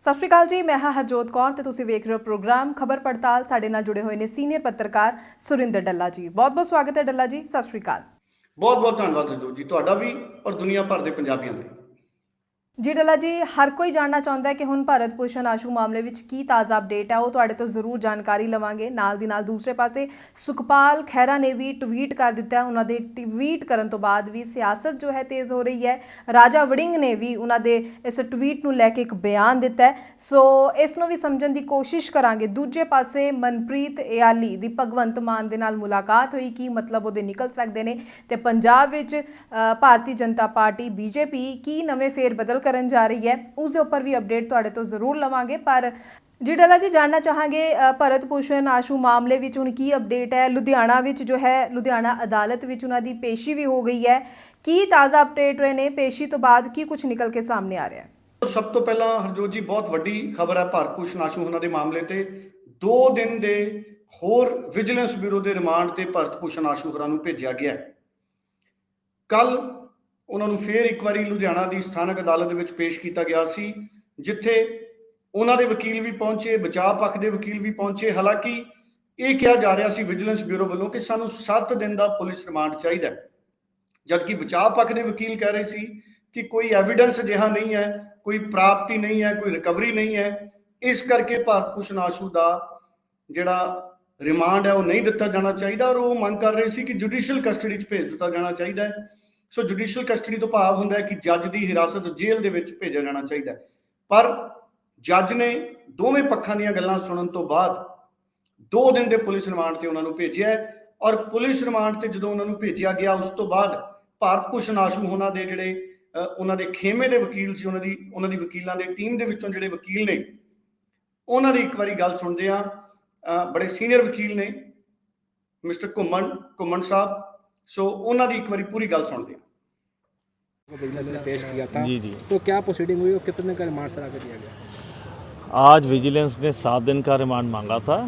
ਸਤਿ ਸ਼੍ਰੀ ਅਕਾਲ ਜੀ, ਮੈਂ ਹਾਂ ਹਰਜੋਤ ਕੌਰ ਤੇ ਤੁਸੀਂ ਵੇਖ ਰਹੇ ਹੋ ਪ੍ਰੋਗਰਾਮ ਖਬਰ ਪੜਤਾਲ। ਸਾਡੇ ਨਾਲ ਜੁੜੇ ਹੋਏ ਨੇ ਸੀਨੀਅਰ ਪੱਤਰਕਾਰ ਸੁਰਿੰਦਰ ਡੱਲਾ ਜੀ। ਬਹੁਤ-ਬਹੁਤ ਸਵਾਗਤ ਹੈ ਡੱਲਾ ਜੀ, ਸਤਿ ਸ਼੍ਰੀ ਅਕਾਲ। बहुत बहुत धन्यवाद हरजोत जी, ਤੁਹਾਡਾ ਵੀ और दुनिया भर के पंजाबियों का। जी डल्ला जी, हर कोई जानना चाहता है कि हुण भारत भूषण आशू मामले विच की ताज़ा अपडेट है, वो तुहाडे तो जरूर जानकारी लवांगे। नाल दी नाल दूसरे पासे सुखपाल खैरा ने भी ट्वीट कर दिता है। उन्होंने ट्वीट करन तो बाद भी सियासत जो है तेज़ हो रही है। राजा वड़िंग ने भी उन्होंने इस ट्वीट नूं लैके एक बयान दिता है। सो इसनूं भी समझण दी कोशिश करांगे। दूजे पासे मनप्रीत इयाली दी भगवंत मान दे नाल मुलाकात हुई, की मतलब वो निकल सकते हैं ते पंजाब विच भारतीय जनता पार्टी बीजेपी की नवे फेर बदल करन जा रही है, उसके ऊपर भी अपडेट तुहाडे तो जरूर लवांगे। पर जी डल्ला जी, जानना चाहांगे भरत भूषण आशू मामले विच हुण की अपडेट है। लुधियाना विच जो है लुधियाना अदालत विच उन्हां दी पेशी भी हो गई है, की ताज़ा अपडेट रहे ने पेशी तो बाद की कुछ निकल के सामने आ रहा है? सब तो पहला हरजोत जी, बहुत वड्डी खबर है भारत भूषण आशू होना के मामले ते 2 दिन के होर विजिलेंस ब्यूरो के रिमांड से भारत भूषण आशू होरां नूं भेजिया गया। कल उन्होंने फिर एक बार लुधियाना की स्थानक अदालत में पेश किया गया सी, जिथे उन्होंने वकील भी पहुंचे, बचाव पक्ष के वकील भी पहुंचे। हालांकि ये कहा जा रहा सी विजिलेंस ब्यूरो वालों कि सानू 7 दिन का पुलिस रिमांड चाहिए, जबकि बचाव पक्ष के वकील कह रहे सी कि कोई एविडेंस अजिहा नहीं है, कोई प्राप्ति नहीं है, कोई रिकवरी नहीं है, इस करके भारत भूषण आशू का जिहड़ा रिमांड है वो नहीं दिता जाना चाहिए। और वो मंग कर रहे सी कि जुडिशियल कस्टडी भेज दिता जाना चाहिए। सो जुडिशियल कस्टडी तो भाव होंदा है कि जज की हिरासत जेल दे विच भेजा जाना चाहिए। पर जज ने दोवें पक्षां दीयां गल्लां सुनन तो बाद 2 दिन के पुलिस रिमांड से उन्होंने भेजा है। और पुलिस रिमांड से जो उन्होंने भेजा गया, उस तो बाद भारत भूषण आशू होना दे जिहड़े उन्हां दे खेमे दे वकील सी, उन्हां दी वकीलां दे टीम दे विचों जिहड़े वकील ने, उन्हां दी एक बारी गल सुनदे आ। बड़े सीनियर वकील ने मिस्टर घुम्मन साहब, सो उन्हां दी एक बारी पूरी गल सुनदे आ। विजिलेंस ने पेश किया था जी। तो क्या प्रोसीडिंग हुई और कितने का रिमांड सरा कर दिया गया? आज विजिलेंस ने 7 दिन का रिमांड मांगा था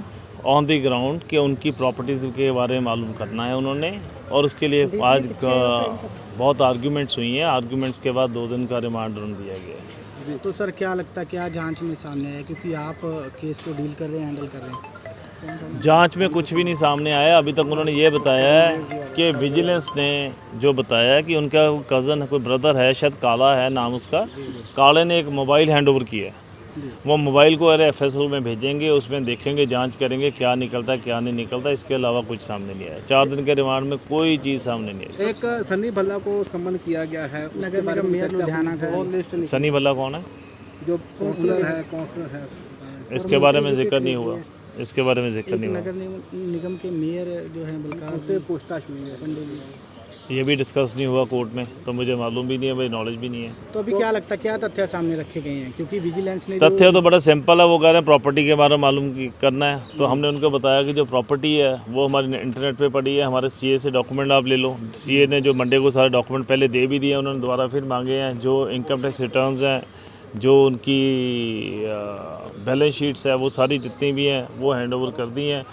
ऑन द ग्राउंड कि उनकी प्रॉपर्टीज़ के बारे में मालूम करना है उन्होंने, और उसके लिए आज बहुत आर्ग्यूमेंट्स हुई हैं। आर्ग्यूमेंट्स के बाद 2 दिन का रिमांड उन्हें दिया गया है। तो सर क्या लगता है, क्या जांच में सामने आया, क्योंकि आप केस को डील कर रहे हैं, हैंडल कर रहे हैं? जांच में कुछ भी नहीं सामने आया अभी तक। उन्होंने ये बताया है कि विजिलेंस ने जो बताया कि उनका कज़न कोई ब्रदर है, शायद काला है नाम उसका, काले ने एक मोबाइल हैंड ओवर किया है। वो मोबाइल को FSL में भेजेंगे, उसमें देखेंगे, जांच करेंगे क्या निकलता है क्या नहीं निकलता। इसके अलावा कुछ सामने नहीं आया। 4 दिन के रिमांड में कोई चीज़ सामने नहीं आई। एक सनी भल्ला को सम्मन किया गया है, नगर निगम मेयर लुधियाना का सनी भल्ला कौन है? जो काउंसलर है इसके बारे में जिक्र नहीं हुआ, इसके बारे में जिक्र नहीं हुआ। नगर निगम के मेयर जो है बलकार से पूछताछ हुई है, ये भी डिस्कस नहीं हुआ कोर्ट में, तो मुझे मालूम भी नहीं है, मेरी नॉलेज भी नहीं है। तो अभी क्या लगता है, क्या तथ्य सामने रखे गए हैं? क्योंकि विजिलेंस ने तथ्य तो बड़ा सिंपल है। वो कह रहे हैं प्रॉपर्टी के बारे में मालूम करना है, तो हमने उनको बताया कि जो प्रॉपर्टी है वो हमारी इंटरनेट पे पड़ी है, हमारे CA से डॉक्यूमेंट आप ले लो। CA ने जो मंडे को सारे डॉक्यूमेंट पहले दे भी दिए, उन्होंने दोबारा फिर मांगे हैं। जो इनकम टैक्स रिटर्न्स हैं, जो उनकी बैलेंस शीट्स है, वो सारी जितनी भी हैं वो हैंड ओवर कर दी हैं।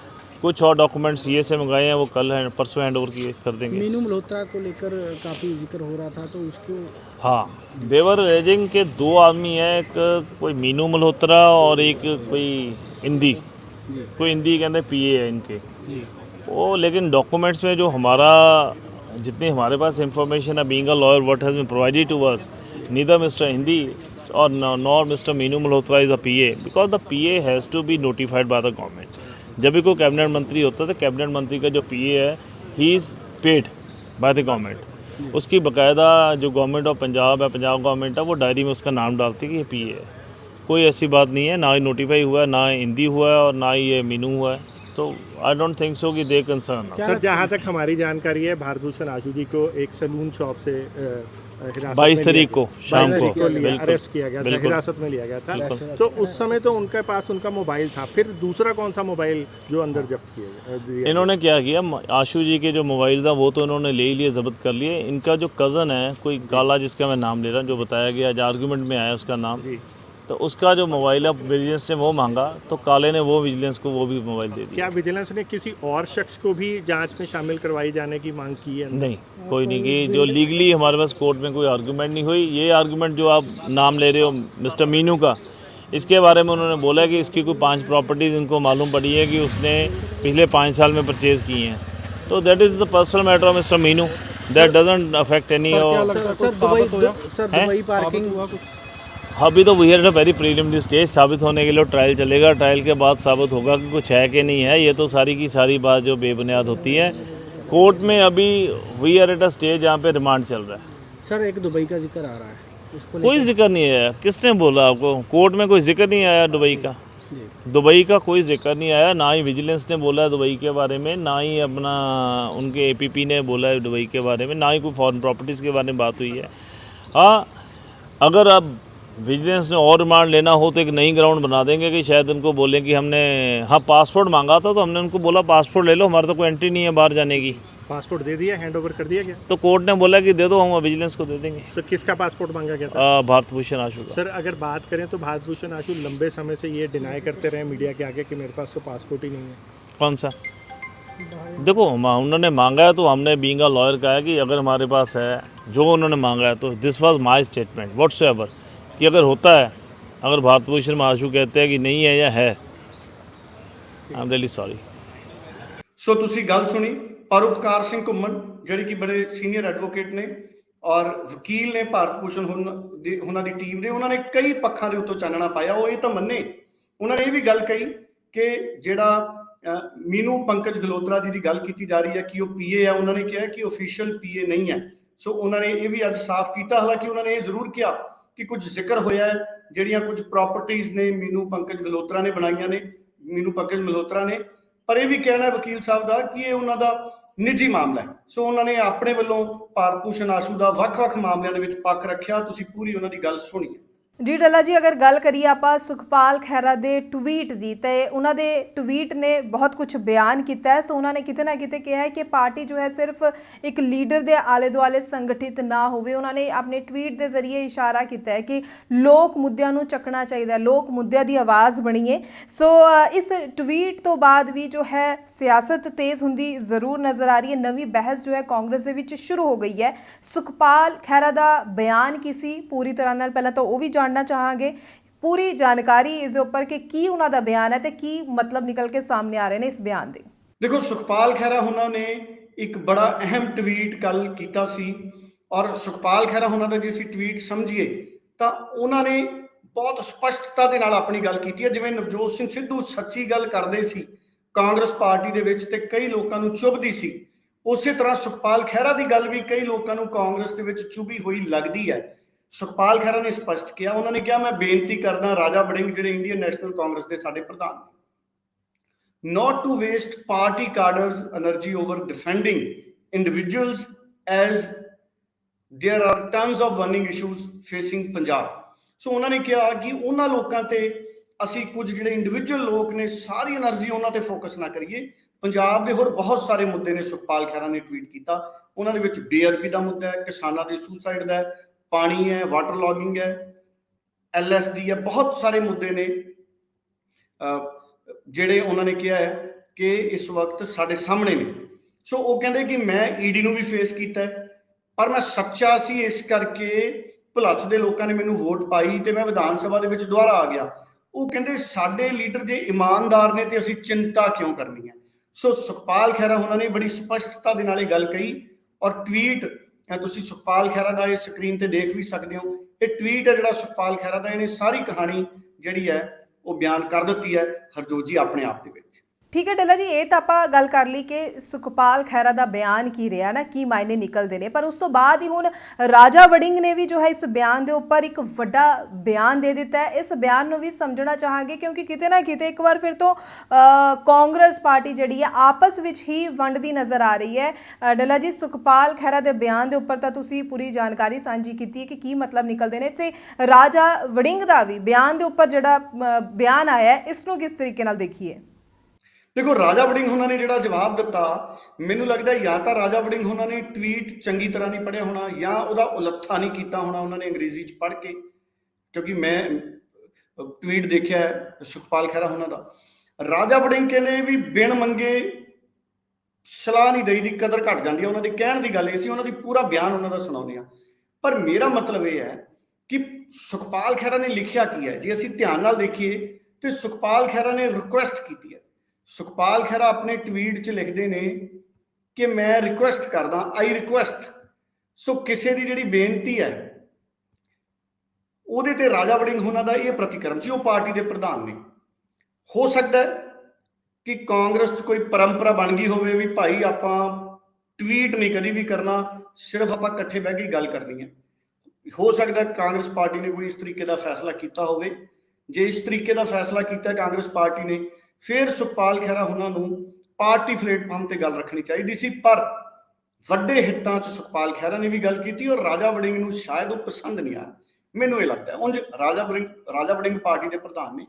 कुछ और डॉक्यूमेंट CA से मंगाए हैं, वो कल परसों हैंड ओवर कर देंगे। मीनू मल्होत्रा को लेकर काफ़ी जिक्र हो रहा था, तो उसको हाँ, देवर रेजिंग के 2 आदमी हैं, एक कोई मीनू मल्होत्रा और एक कोई इंदी, कोई इंदी कहते PA है इनके वो। लेकिन डॉक्यूमेंट्स में जो हमारा जितनी हमारे पास इंफॉर्मेशन है, being a lawyer, what has been provided to us, neither mister Hindi or nor Mr. Meenu Malhotra is a PA, because the PA has to be notified by the government. जब भी कोई कैबिनेट मंत्री होता है तो cabinet मंत्री का जो PA है, he is paid by the government. उसकी बाकायदा जो गवर्नमेंट ऑफ पंजाब है, पंजाब गवर्नमेंट है, वो डायरी में उसका नाम डालती है कि ये PA है। कोई ऐसी बात नहीं है, ना ही नोटिफाई हुआ है, ना हिंदी हुआ है और ना ही ये मीनू हुआ है। तो आई डोंट थिंक सो कि दे कंसर्न। सर, जहाँ तक हमारी जानकारी है, भारत भूषण आशू जी को एक सैलून शॉप से 22 तारीख को शाम को अरेस्ट किया गया था, हिरासत में लिया गया था। तो उस समय तो उनके पास उनका मोबाइल था, फिर दूसरा कौन सा मोबाइल जो अंदर जब्त किया? इन्होंने क्या किया, आशू जी के जो मोबाइल था वो तो इन्होंने ले ही लिए, जब्त कर लिए। इनका जो कज़न है कोई काला, जिसका मैं नाम ले रहा हूँ, जो बताया गया आज आर्गूमेंट में आया उसका नाम, तो उसका जो मोबाइल है विजिलेंस ने वो मांगा, तो काले ने वो विजिलेंस को वो भी मोबाइल दे दिया। क्या विजिलेंस ने किसी और शख्स को भी जांच में शामिल करवाई जाने की मांग की है? नहीं, कोई नहीं की। जो लीगली हमारे पास कोर्ट में कोई आर्गूमेंट नहीं हुई। ये आर्गूमेंट जो आप नाम ले रहे हो मिस्टर मीनू का, इसके बारे में उन्होंने बोला कि इसकी कोई 5 प्रॉपर्टीज़ इनको मालूम पड़ी है कि उसने पिछले 5 साल में परचेज़ की हैं। तो that is the personal matter of mister Meenu, that doesn't affect any. Sir Dubai parking हुआ कुछ? अभी तो we are at a very preliminary stage, साबित होने के लिए ट्रायल चलेगा, ट्रायल के बाद साबित होगा कि कुछ है कि नहीं है। ये तो सारी की सारी बात जो बेबुनियाद होती है। कोर्ट में अभी we are at a stage जहाँ पे रिमांड चल रहा है। सर एक दुबई का जिक्र आ रहा है, उसको कोई जिक्र नहीं आया, किसने बोला आपको? कोर्ट में कोई जिक्र नहीं आया दुबई का। दुबई का कोई जिक्र नहीं आया, ना ही विजिलेंस ने बोला है दुबई के बारे में, ना ही अपना उनके एपीपी ने बोला है दुबई के बारे में, ना ही कोई फॉरेन प्रॉपर्टीज़ के बारे में बात हुई है। हाँ, अगर अब विजिलेंस ने और रिमांड लेना हो तो एक नई ग्राउंड बना देंगे कि शायद उनको बोलें कि हमने पासपोर्ट मांगा था तो हमने उनको बोला पासपोर्ट ले लो, हमारा तो कोई एंट्री नहीं है बाहर जाने की। पासपोर्ट दे दिया, हैंड ओवर कर दिया गया? तो कोर्ट ने बोला कि दे दो, हम विजिलेंस को दे देंगे। सर किसका पासपोर्ट मांगा गया था? भारत भूषण आशु का। सर अगर बात करें तो भारत भूषण आशु लंबे समय से ये डिनाई करते रहे मीडिया के आगे कि मेरे पास तो पासपोर्ट ही नहीं है। कौन सा? देखो, उन्होंने मांगा है तो हमने बीइंग अ लॉयर कहा है कि अगर हमारे पास है जो उन्होंने मांगा है तो this was my statement whatsoever कि अगर होता है, अगर भारत भूषण आशु कहते हैं कि नहीं है या है, आई एम रियली सॉरी। ਸੋ ਤੁਸੀਂ ਗੱਲ ਸੁਣੀ ਪਰਉਪਕਾਰ ਸਿੰਘ ਘੁੰਮਣ, ਜਿਹੜੇ ਕਿ ਬੜੇ ਸੀਨੀਅਰ ਐਡਵੋਕੇਟ ਨੇ ਔਰ ਵਕੀਲ ਨੇ ਭਾਰਤ ਭੂਸ਼ਣ ਉਹਨਾਂ ਦੀ ਟੀਮ ਦੇ। ਉਹਨਾਂ ਨੇ ਕਈ ਪੱਖਾਂ ਦੇ ਉੱਤੋਂ ਚਾਨਣਾ ਪਾਇਆ। ਉਹ ਇਹ ਤਾਂ ਮੰਨੇ, ਉਹਨਾਂ ਨੇ ਇਹ ਵੀ ਗੱਲ ਕਹੀ ਕਿ ਜਿਹੜਾ ਮੀਨੂ ਪੰਕਜ ਗਲੋਤਰਾ ਜੀ ਦੀ ਗੱਲ ਕੀਤੀ ਜਾ ਰਹੀ ਹੈ ਕਿ ਉਹ ਪੀਏ ਆ, ਉਹਨਾਂ ਨੇ ਕਿਹਾ ਕਿ ਆਫੀਸ਼ੀਅਲ ਪੀਏ ਨਹੀਂ ਹੈ। ਸੋ ਉਹਨਾਂ ਨੇ ਇਹ ਵੀ ਅੱਜ ਸਾਫ਼ ਕੀਤਾ। ਹਾਲਾਂਕਿ ਉਹਨਾਂ ਨੇ ਇਹ ਜ਼ਰੂਰ ਕਿਹਾ ਕਿ ਕੁਝ ਜ਼ਿਕਰ ਹੋਇਆ ਹੈ, ਜਿਹੜੀਆਂ ਕੁਝ ਪ੍ਰਾਪਰਟੀਜ਼ ਨੇ ਮੀਨੂ ਪੰਕਜ ਗਲੋਤਰਾ ਨੇ ਬਣਾਈਆਂ ਨੇ, ਮੀਨੂ ਪੰਕਜ ਮਲਹੋਤਰਾ ਨੇ। ਪਰ ਇਹ ਵੀ ਕਹਿਣਾ ਹੈ ਵਕੀਲ ਸਾਹਿਬ ਦਾ ਕਿ ਇਹ ਉਹਨਾਂ ਦਾ ਨਿੱਜੀ ਮਾਮਲਾ ਹੈ। ਸੋ ਉਹਨਾਂ ਨੇ ਆਪਣੇ ਵੱਲੋਂ ਭਾਰਤ ਭੂਸ਼ਣ ਆਸ਼ੂ ਦਾ ਵੱਖ-ਵੱਖ ਮਾਮਲਿਆਂ ਦੇ ਵਿੱਚ ਪੱਖ ਰੱਖਿਆ। ਤੁਸੀਂ ਪੂਰੀ ਉਹਨਾਂ ਦੀ ਗੱਲ ਸੁਣੀ ਹੈ। ਜੀ ਡੱਲਾ ਜੀ, ਅਗਰ ਗੱਲ ਕਰੀਏ ਆਪਾਂ ਸੁਖਪਾਲ ਖਹਿਰਾ ਦੇ ਟਵੀਟ ਦੀ, ਤੇ ਉਹਨਾਂ ਦੇ ਟਵੀਟ ਨੇ ਬਹੁਤ ਕੁਝ ਬਿਆਨ ਕੀਤਾ ਹੈ। ਸੋ ਉਹਨਾਂ ਨੇ ਕਿਤੇ ਨਾ ਕਿਤੇ ਕਿਹਾ ਹੈ ਕਿ ਪਾਰਟੀ ਜੋ ਹੈ ਸਿਰਫ ਇੱਕ ਲੀਡਰ ਦੇ ਆਲੇ ਦੁਆਲੇ ਸੰਗਠਿਤ ਨਾ ਹੋਵੇ। ਉਹਨਾਂ ਨੇ ਆਪਣੇ ਟਵੀਟ ਦੇ ਜ਼ਰੀਏ ਇਸ਼ਾਰਾ ਕੀਤਾ ਹੈ ਕਿ ਲੋਕ ਮੁੱਦਿਆਂ ਨੂੰ ਚੱਕਣਾ ਚਾਹੀਦਾ, ਲੋਕ ਮੁੱਦਿਆਂ ਦੀ ਆਵਾਜ਼ ਬਣੀਏ। ਸੋ ਇਸ ਟਵੀਟ ਤੋਂ ਬਾਅਦ ਵੀ ਜੋ ਹੈ ਸਿਆਸਤ ਤੇਜ਼ ਹੁੰਦੀ ਜ਼ਰੂਰ ਨਜ਼ਰ ਆ ਰਹੀ ਹੈ। ਨਵੀਂ ਬਹਿਸ ਜੋ ਹੈ ਕਾਂਗਰਸ ਦੇ ਵਿੱਚ ਸ਼ੁਰੂ ਹੋ ਗਈ ਹੈ। ਸੁਖਪਾਲ ਖਹਿਰਾ ਦਾ ਬਿਆਨ ਕੀ ਸੀ ਪੂਰੀ ਤਰ੍ਹਾਂ ਨਾਲ, ਪਹਿਲਾਂ ਤਾਂ ਉਹ ਵੀ ਜਾਣਨਾ ਚਾਹਾਂਗੇ, पूरी जानकारी इस ऊपर कि की उन्हों का बयान है तो की मतलब निकल के सामने आ रहे हैं इस बयान दे। देखो, सुखपाल खैरा होना ने एक बड़ा अहम ट्वीट कल किया सी और सुखपाल खैरा होना का जे असीं ट्वीट समझिए तो उन्होंने बहुत स्पष्टता के नाल अपनी गल की है। जिवें नवजोत सिंह सिद्धू सच्ची गल करते सी कांग्रेस पार्टी दे विच ते कई लोगों नूं चुभदी सी, उस तरह सुखपाल खैरा की गल भी कई लोगों नूं कांग्रेस दे विच चुभी हुई लगती है। सुखपाल खैरा ने स्पष्ट किया, उन्होंने कहा मैं बेनती करदा राजा वड़िंग जिहड़े इंडियन नैशनल कांग्रेस के साडे प्रधान, not to waste party cadres energy over defending individuals as there are tons of burning issues facing Punjab. So उन्होंने कहा कि उन्हां लोकां ते असीं कुछ जिहड़े इंडिविजुअल लोग ने सारी एनर्जी उन्हां ते फोकस ना करिए। पंजाब के होर बहुत सारे मुद्दे ने सुखपाल खैरा ने ट्वीट किया। उन्होंने विच बेअदबी का मुद्दा है, किसानों के सुसाइड का है, पानी है, वाटर लॉगिंग है, LSD है, बहुत सारे मुद्दे ने ਜਿਹੜੇ ਉਹਨਾਂ ਨੇ ਕਿਹਾ ਹੈ ਕਿ ਇਸ ਵਕਤ ਸਾਡੇ ਸਾਹਮਣੇ ਨੇ। ਸੋ ਉਹ ਕਹਿੰਦੇ ਕਿ ਮੈਂ ਈਡੀ ਨੂੰ ਵੀ ਫੇਸ ਕੀਤਾ ਪਰ ਮੈਂ ਸੱਚਾ ਸੀ, ਇਸ ਕਰਕੇ ਭੁਲੱਥ ਦੇ ਲੋਕਾਂ ਨੇ ਮੈਨੂੰ ਵੋਟ ਪਾਈ ਤੇ ਮੈਂ ਵਿਧਾਨ ਸਭਾ ਦੇ ਵਿੱਚ ਦੁਬਾਰਾ ਆ ਗਿਆ। ਉਹ ਕਹਿੰਦੇ ਸਾਡੇ ਲੀਡਰ ਜੇ ਇਮਾਨਦਾਰ ਨੇ ਤੇ ਅਸੀਂ ਚਿੰਤਾ ਕਿਉਂ ਕਰਨੀ ਹੈ। ਸੋ ਸੁਖਪਾਲ ਖਹਿਰਾ ਉਹਨਾਂ ਨੇ ਬੜੀ ਸਪਸ਼ਟਤਾ ਦੇ ਨਾਲ ਇਹ ਗੱਲ ਕਹੀ ਔਰ ਟਵੀਟ ਤੁਸੀਂ ਸੁਖਪਾਲ ਖਹਿਰਾ ਦਾ ਇਹ ਸਕਰੀਨ ਤੇ ਦੇਖ ਵੀ ਸਕਦੇ ਹੋ। ਇਹ ਟਵੀਟ ਹੈ ਜਿਹੜਾ ਸੁਖਪਾਲ ਖਹਿਰਾ ਦਾ, ਇਹਨੇ ਸਾਰੀ ਕਹਾਣੀ ਜਿਹੜੀ ਹੈ ਉਹ ਬਿਆਨ ਕਰ ਦਿੱਤੀ ਹੈ ਹਰਜੋਤ ਜੀ ਆਪਣੇ ਆਪ ਦੇ ਵਿੱਚ। ठीक है डल्ला जी, ये तो आप गल कर ली कि सुखपाल खैरा का बयान की रहा ना, की मायने निकलते हैं, पर उस तो बाद ही हुण राजा वड़िंग ने भी जो है इस बयान के उपर एक वड्डा बयान दे दिता है। इस बयान को भी समझना चाहांगे क्योंकि किते ना किते एक बार फिर तो कांग्रेस पार्टी जिहड़ी है आपस विच ही वंडदी नज़र आ रही है। डल्ला जी, सुखपाल खैरा के बयान के उपर तो तुसीं पूरी जानकारी सांझी की है कि मतलब निकलते हैं, ते राजा वड़िंग का भी बयान के उपर जिहड़ा बयान आया है इसनूं किस तरीके नाल देखिए। देखो, राजा वड़िंग होना ने जिहड़ा जवाब दिता, मैनूं लगदा या तो राजा वड़िंग होना ने ट्वीट चंगी तरह नहीं पढ़िया होना या उहदा उलत्था नहीं कीता होना उन्होंने अंग्रेजी च पढ़ के, क्योंकि मैं ट्वीट देखिया है सुखपाल खैरा होना दा। राजा वड़िंग कहने भी बिन मंगे सलाह नहीं दई दी कदर घट जाती है। उन्होंने कहण दी गल ये सी, उन्होंने पूरा बयान उन्होंने सुनाउने आ। पर मेरा मतलब ये है ਕਿ ਸੁਖਪਾਲ ਖਹਿਰਾ ਨੇ ਲਿਖਿਆ ਕੀ ਹੈ। ਜੇ ਅਸੀਂ ਧਿਆਨ ਨਾਲ ਦੇਖੀਏ ਤੇ ਸੁਖਪਾਲ ਖਹਿਰਾ ਨੇ ਰਿਕੁਐਸਟ ਕੀਤੀ ਹੈ। ਸੁਖਪਾਲ ਖਹਿਰਾ ਆਪਣੇ ਟਵੀਟ 'ਚ ਲਿਖਦੇ ਨੇ ਕਿ ਮੈਂ ਰਿਕੁਐਸਟ ਕਰਦਾ, ਆਈ ਰਿਕੁਐਸਟ। ਸੋ ਕਿਸੇ ਦੀ ਜਿਹੜੀ ਬੇਨਤੀ ਹੈ ਉਹਦੇ ਤੇ ਰਾਜਾ ਵੜਿੰਗ ਉਹਨਾਂ ਦਾ ਇਹ ਪ੍ਰਤੀਕਰਮ ਸੀ। ਉਹ ਪਾਰਟੀ ਦੇ ਪ੍ਰਧਾਨ ਨੇ। ਹੋ ਸਕਦਾ ਹੈ ਕਿ ਕਾਂਗਰਸ 'ਚ ਕੋਈ ਪਰੰਪਰਾ ਬਣ ਗਈ ਹੋਵੇ ਵੀ ਭਾਈ ਆਪਾਂ ਟਵੀਟ ਨਹੀਂ ਕਦੀ ਵੀ ਕਰਨਾ, ਸਿਰਫ ਆਪਾਂ ਇਕੱਠੇ ਬਹਿ ਕੇ ਗੱਲ ਕਰਨੀ ਹੈ। ਹੋ ਸਕਦਾ ਹੈ ਕਾਂਗਰਸ ਪਾਰਟੀ ਨੇ ਕੋਈ ਇਸ ਤਰੀਕੇ ਦਾ ਫੈਸਲਾ ਕੀਤਾ ਹੋਵੇ। ਜੇ ਇਸ ਤਰੀਕੇ ਦਾ ਫੈਸਲਾ ਕੀਤਾ ਕਾਂਗਰਸ ਪਾਰਟੀ ਨੇ, ਫਿਰ ਸੁਖਪਾਲ ਖਹਿਰਾ ਉਹਨਾਂ ਨੂੰ ਪਾਰਟੀ ਪਲੇਟਫਾਰਮ ਤੇ ਗੱਲ ਰੱਖਣੀ ਚਾਹੀਦੀ ਸੀ। ਪਰ ਵੱਡੇ ਹਿੱਤਾਂ 'ਚ ਸੁਖਪਾਲ ਖਹਿਰਾ ਨੇ ਵੀ ਗੱਲ ਕੀਤੀ ਔਰ ਰਾਜਾ ਵੜਿੰਗ ਨੂੰ ਸ਼ਾਇਦ ਉਹ ਪਸੰਦ ਨਹੀਂ ਆਇਆ। ਮੈਨੂੰ ਇਹ ਲੱਗਦਾ ਉਂਝ ਰਾਜਾ ਵੜਿੰਗ ਪਾਰਟੀ ਦੇ ਪ੍ਰਧਾਨ ਨੇ।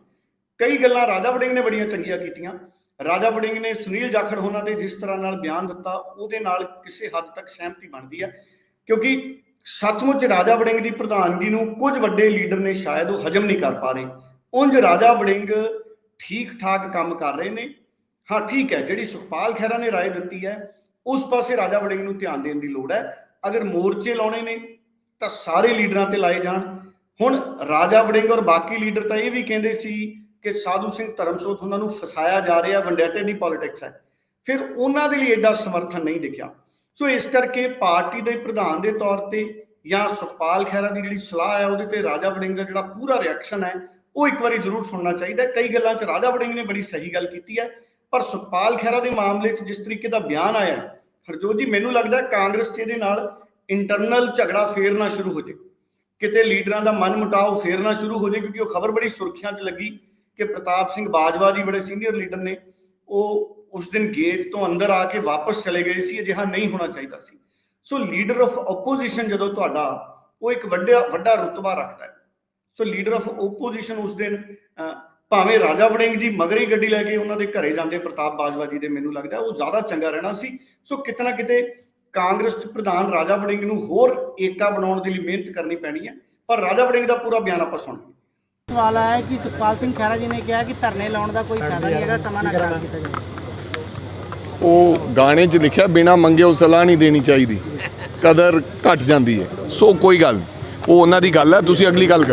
ਕਈ ਗੱਲਾਂ ਰਾਜਾ ਵੜਿੰਗ ਨੇ ਬੜੀਆਂ ਚੰਗੀਆਂ ਕੀਤੀਆਂ। ਰਾਜਾ ਵੜਿੰਗ ਨੇ ਸੁਨੀਲ ਜਾਖੜ ਹੋਣਾ ਤੇ ਜਿਸ ਤਰ੍ਹਾਂ ਨਾਲ ਬਿਆਨ ਦਿੱਤਾ ਉਹਦੇ ਨਾਲ ਕਿਸੇ ਹੱਦ ਤੱਕ ਸਹਿਮਤੀ ਬਣਦੀ ਹੈ, ਕਿਉਂਕਿ ਸੱਚਮੁੱਚ ਰਾਜਾ ਵੜਿੰਗ ਦੀ ਪ੍ਰਧਾਨਗੀ ਨੂੰ ਕੁਝ ਵੱਡੇ ਲੀਡਰ ਨੇ ਸ਼ਾਇਦ ਉਹ ਹਜਮ ਨਹੀਂ ਕਰ ਪਾ ਰਹੇ। ਉਂਝ ਰਾਜਾ ਵੜਿੰਗ ਠੀਕ ਠਾਕ ਕੰਮ ਕਰ ਰਹੇ ਨੇ। ਹਾਂ ਠੀਕ ਹੈ, ਜਿਹੜੀ ਸੁਖਪਾਲ ਖਹਿਰਾ ਨੇ ਰਾਏ ਦਿੱਤੀ ਹੈ ਉਸ ਪਾਸੇ ਰਾਜਾ ਵੜਿੰਗ ਨੂੰ ਧਿਆਨ ਦੇਣ ਦੀ ਲੋੜ ਹੈ। ਅਗਰ ਮੋਰਚੇ ਲਾਉਣੇ ਨੇ ਤਾਂ ਸਾਰੇ ਲੀਡਰਾਂ ਤੇ ਲਾਏ ਜਾਣ। ਹੁਣ ਰਾਜਾ ਵੜਿੰਗ ਔਰ ਬਾਕੀ ਲੀਡਰ ਤਾਂ ਇਹ ਵੀ ਕਹਿੰਦੇ ਸੀ ਕਿ ਸਾਧੂ ਸਿੰਘ ਧਰਮਸੋਤ ਉਹਨਾਂ ਨੂੰ ਫਸਾਇਆ ਜਾ ਰਿਹਾ, ਵੰਡੈਟੇ ਦੀ ਪੋਲਿਟਿਕਸ ਹੈ। ਫਿਰ ਉਹਨਾਂ ਦੇ ਲਈ ਐਡਾ ਸਮਰਥਨ ਨਹੀਂ ਦਿਖਿਆ। ਸੋ ਇਸ ਕਰਕੇ ਪਾਰਟੀ ਦੇ ਪ੍ਰਧਾਨ ਦੇ ਤੌਰ ਤੇ ਜਾਂ ਸੁਖਪਾਲ ਖਹਿਰਾ ਦੀ ਜਿਹੜੀ ਸਲਾਹ ਹੈ ਉਹਦੇ ਤੇ ਰਾਜਾ ਵੜਿੰਗ ਦਾ ਜਿਹੜਾ ਪੂਰਾ ਰਿਐਕਸ਼ਨ ਹੈ ਉਹ ਇੱਕ ਵਾਰੀ ਜ਼ਰੂਰ ਸੁਣਨਾ ਚਾਹੀਦਾ। ਕਈ ਗੱਲਾਂ 'ਚ ਰਾਜਾ ਵੜਿੰਗ ਨੇ ਬੜੀ ਸਹੀ ਗੱਲ ਕੀਤੀ ਹੈ, ਪਰ ਸੁਖਪਾਲ ਖਹਿਰਾ ਦੇ ਮਾਮਲੇ 'ਚ ਜਿਸ ਤਰੀਕੇ ਦਾ ਬਿਆਨ ਆਇਆ ਹਰਜੋਤ ਜੀ, ਮੈਨੂੰ ਲੱਗਦਾ ਕਾਂਗਰਸ 'ਚ ਇਹਦੇ ਨਾਲ ਇੰਟਰਨਲ ਝਗੜਾ ਫੇਰ ਨਾ ਸ਼ੁਰੂ ਹੋ ਜਾਏ, ਕਿਤੇ ਲੀਡਰਾਂ ਦਾ ਮਨ ਮੁਟਾਓ ਫੇਰ ਨਾ ਸ਼ੁਰੂ ਹੋ ਜਾਏ। ਕਿਉਂਕਿ ਉਹ ਖਬਰ ਬੜੀ ਸੁਰਖੀਆਂ 'ਚ ਲੱਗੀ ਕਿ ਪ੍ਰਤਾਪ ਸਿੰਘ ਬਾਜਵਾ ਜੀ ਬੜੇ ਸੀਨੀਅਰ ਲੀਡਰ ਨੇ, ਉਹ ਉਸ ਦਿਨ ਗੇਟ ਤੋਂ ਅੰਦਰ ਆ ਕੇ ਵਾਪਸ ਚਲੇ ਗਏ ਸੀ। ਅਜਿਹਾ ਨਹੀਂ ਹੋਣਾ ਚਾਹੀਦਾ ਸੀ। ਸੋ ਲੀਡਰ ਆਫ ਓਪੋਜੀਸ਼ਨ ਜਦੋਂ ਤੁਹਾਡਾ ਉਹ ਇੱਕ ਵੱਡਾ ਰੁਤਬਾ ਰੱਖਦਾ ਹੈ, ਸੋ ਲੀਡਰ ਆਫ ਓਪੋਜੀਸ਼ਨ ਉਸ ਦਿਨ ਭਾਵੇਂ ਰਾਜਾ ਵੜਿੰਗ ਜੀ ਮਗਰੀ ਗੱਡੀ ਲੈ ਕੇ ਉਹਨਾਂ ਦੇ ਘਰੇ ਜਾਂਦੇ ਪ੍ਰਤਾਪ ਬਾਜਵਾ ਜੀ ਦੇ, ਮੈਨੂੰ ਲੱਗਦਾ ਉਹ ਜ਼ਿਆਦਾ ਚੰਗਾ ਰਹਿਣਾ ਸੀ। ਸੋ ਕਿਤੇ ਨਾ ਕਿਤੇ ਕਾਂਗਰਸ 'ਚ ਪ੍ਰਧਾਨ ਰਾਜਾ ਵੜਿੰਗ ਨੂੰ ਹੋਰ ਏਕਾ ਬਣਾਉਣ ਦੇ ਲਈ ਮਿਹਨਤ ਕਰਨੀ ਪੈਣੀ ਹੈ। ਪਰ ਰਾਜਾ ਵੜਿੰਗ ਦਾ ਪੂਰਾ ਬਿਆਨ ਆਪਾਂ ਸੁਣਾਂਗੇ। सवाल आया कि सुखपाल सिंह खैरा जी ने कहा कि धरने लाने का कोई फायदा नहीं है, समा ना खराब किया जाए। ਉਹ ਗਾਣੇ 'ਚ ਲਿਖਿਆ ਬਿਨਾ ਮੰਗੇ ਸਲਾਹ ਨਹੀਂ ਦੇਣੀ ਚਾਹੀਦੀ, ਕਦਰ ਘਟ ਜਾਂਦੀ ਹੈ। ਸੋ ਕੋਈ ਗੱਲ ਉਹ ਉਹਨਾਂ ਦੀ ਗੱਲ ਹੈ, ਤੁਸੀਂ ਅਗਲੀ ਗੱਲ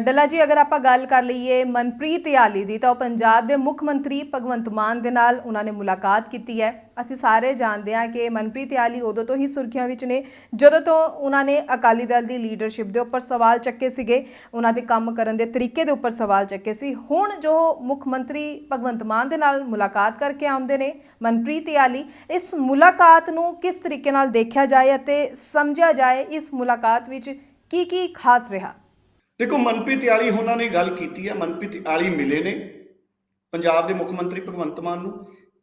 ਡੱਲਾ ਜੀ, ਅਗਰ ਆਪਾਂ ਗੱਲ ਕਰ ਲਈਏ ਮਨਪ੍ਰੀਤ ਇਆਲੀ ਦੀ, ਤਾਂ ਉਹ ਪੰਜਾਬ ਦੇ ਮੁੱਖ ਮੰਤਰੀ ਭਗਵੰਤ ਮਾਨ ਦੇ ਨਾਲ ਉਹਨਾਂ ਨੇ ਮੁਲਾਕਾਤ ਕੀਤੀ ਹੈ। ਅਸੀਂ ਸਾਰੇ ਜਾਣਦੇ ਹਾਂ ਕਿ ਮਨਪ੍ਰੀਤ ਇਆਲੀ ਉਦੋਂ ਤੋਂ ਹੀ ਸੁਰਖੀਆਂ ਵਿੱਚ ਨੇ ਜਦੋਂ ਤੋਂ ਉਹਨਾਂ ਨੇ ਅਕਾਲੀ ਦਲ ਦੀ ਲੀਡਰਸ਼ਿਪ ਦੇ ਉੱਪਰ ਸਵਾਲ ਚੱਕੇ ਸੀਗੇ, ਉਹਨਾਂ ਦੇ ਕੰਮ ਕਰਨ ਦੇ ਤਰੀਕੇ ਦੇ ਉੱਪਰ ਸਵਾਲ ਚੱਕੇ ਸੀ। ਹੁਣ ਜੋ ਮੁੱਖ ਮੰਤਰੀ ਭਗਵੰਤ ਮਾਨ ਦੇ ਨਾਲ ਮੁਲਾਕਾਤ ਕਰਕੇ ਆਉਂਦੇ ਨੇ ਮਨਪ੍ਰੀਤ ਇਆਲੀ, ਇਸ ਮੁਲਾਕਾਤ ਨੂੰ ਕਿਸ ਤਰੀਕੇ ਨਾਲ ਦੇਖਿਆ ਜਾਏ ਅਤੇ ਸਮਝਿਆ ਜਾਏ ਇਸ ਮੁਲਾਕਾਤ ਵਿੱਚ ਕੀ ਖਾਸ ਰਿਹਾ? ਦੇਖੋ, ਮਨਪ੍ਰੀਤ ਇਆਲੀ ਉਹਨਾਂ ਨੇ ਗੱਲ ਕੀਤੀ ਹੈ। ਮਨਪ੍ਰੀਤ ਇਆਲੀ ਮਿਲੇ ਨੇ ਪੰਜਾਬ ਦੇ ਮੁੱਖ ਮੰਤਰੀ ਭਗਵੰਤ ਮਾਨ ਨੂੰ।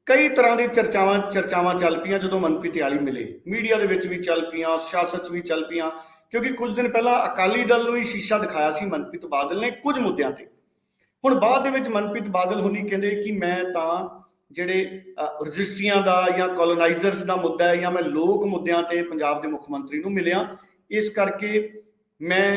ਕਈ ਤਰ੍ਹਾਂ ਦੀ ਚਰਚਾਵਾਂ ਚੱਲ ਪਈਆਂ ਜਦੋਂ ਮਨਪ੍ਰੀਤ ਇਆਲੀ ਮਿਲੇ, ਮੀਡੀਆ ਦੇ ਵਿੱਚ ਵੀ ਚੱਲ ਪਈਆਂ, ਸਿਆਸਤ 'ਚ ਵੀ ਚੱਲ ਪਈਆਂ, ਕਿਉਂਕਿ ਕੁਝ ਦਿਨ ਪਹਿਲਾਂ ਅਕਾਲੀ ਦਲ ਨੂੰ ਹੀ ਸ਼ੀਸ਼ਾ ਦਿਖਾਇਆ ਸੀ ਮਨਪ੍ਰੀਤ ਬਾਦਲ ਨੇ ਕੁਝ ਮੁੱਦਿਆਂ ਤੇ। ਹੁਣ ਬਾਅਦ ਦੇ ਵਿੱਚ ਮਨਪ੍ਰੀਤ ਬਾਦਲ ਹੋਣੀ ਕਹਿੰਦੇ ਕਿ ਮੈਂ ਤਾਂ ਜਿਹੜੇ ਰਜਿਸਟਰੀਆਂ ਦਾ ਜਾਂ ਕੋਲੋਨਾਈਜ਼ਰਸ ਦਾ ਮੁੱਦਾ ਹੈ ਜਾਂ ਮੈਂ ਲੋਕ ਮੁੱਦਿਆਂ ਤੇ ਪੰਜਾਬ ਦੇ ਮੁੱਖ ਮੰਤਰੀ ਨੂੰ ਮਿਲਿਆ, ਇਸ ਕਰਕੇ ਮੈਂ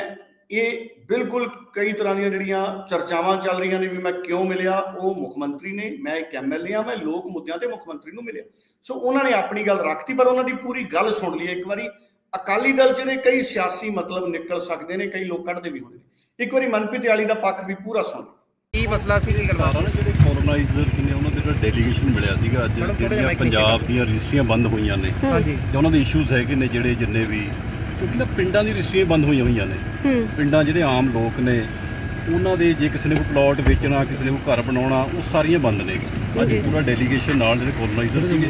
ਇਹ ਬਿਲਕੁਲ ਕਈ ਤਰ੍ਹਾਂ ਦੀਆਂ ਜਿਹੜੀਆਂ ਚਰਚਾਵਾਂ ਚੱਲ ਰਹੀਆਂ ਨੇ ਵੀ ਮੈਂ ਕਿਉਂ ਮਿਲਿਆ, ਉਹ ਮੁੱਖ ਮੰਤਰੀ ਨੇ, ਮੈਂ ਇੱਕ ਐਮਐਲਏ ਹਾਂ, ਮੈਂ ਲੋਕ ਮੁੱਦਿਆਂ ਤੇ ਮੁੱਖ ਮੰਤਰੀ ਨੂੰ ਮਿਲਿਆ। ਸੋ ਉਹਨਾਂ ਨੇ ਆਪਣੀ ਗੱਲ ਰੱਖਤੀ, ਪਰ ਉਹਨਾਂ ਦੀ ਪੂਰੀ ਗੱਲ ਸੁਣ ਲਈ ਇੱਕ ਵਾਰੀ। ਅਕਾਲੀ ਦਲ 'ਚ ਇਹਦੇ ਕਈ ਸਿਆਸੀ ਮਤਲਬ ਨਿਕਲ ਸਕਦੇ ਨੇ, ਕਈ ਲੋਕ ਕੱਢਦੇ ਵੀ ਹੁੰਦੇ ਨੇ। ਇੱਕ ਵਾਰੀ ਮਨਪ੍ਰੀਤ ਇਆਲੀ ਦਾ ਪੱਖ ਵੀ ਪੂਰਾ ਸੁਣ। ਕੀ ਮਸਲਾ ਸੀ ਕੀ ਗੱਲਬਾਤ? ਜਿਹੜੇ ਕੋਲੋਨਾਈਜ਼ਰ ਨੇ ਉਹਨਾਂ ਦੇ ਜਿਹੜਾ ਡੈਲੀਗੇਸ਼ਨ ਮਿਲਿਆ ਸੀਗਾ ਅੱਜ, ਜਿਹੜੀਆਂ ਪੰਜਾਬ ਦੀਆਂ ਰਜਿਸਟਰੀਆਂ ਬੰਦ ਹੋਈਆਂ ਨੇ ਤੇ ਉਹਨਾਂ ਦੇ ਇਸ਼ੂਜ਼ ਹੈਗੇ ਨੇ ਜਿਹੜੇ ਜਿੰਨੇ ਵੀ, ਕਿਉਂਕਿ ਨਾ ਪਿੰਡਾਂ ਦੀ ਰਜਿਸਟਰੀਆਂ ਬੰਦ ਹੋਈਆਂ ਨੇ। ਪਿੰਡਾਂ ਜਿਹੜੇ ਆਮ ਲੋਕ ਨੇ ਉਹਨਾਂ ਦੇ ਜੇ ਕਿਸੇ ਨੇ ਕੋਈ ਪਲਾਟ ਵੇਚਣਾ, ਕਿਸੇ ਨੇ ਕੋਈ ਘਰ ਬਣਾਉਣਾ, ਉਹ ਸਾਰੀਆਂ ਬੰਦ ਨੇ। ਅੱਜ ਪੂਰਾ ਡੈਲੀਗੇਸ਼ਨ ਨਾਲ ਜਿਹੜੇ ਕੋਲੋਨਾਈਜ਼ਰ ਸੀਗੇ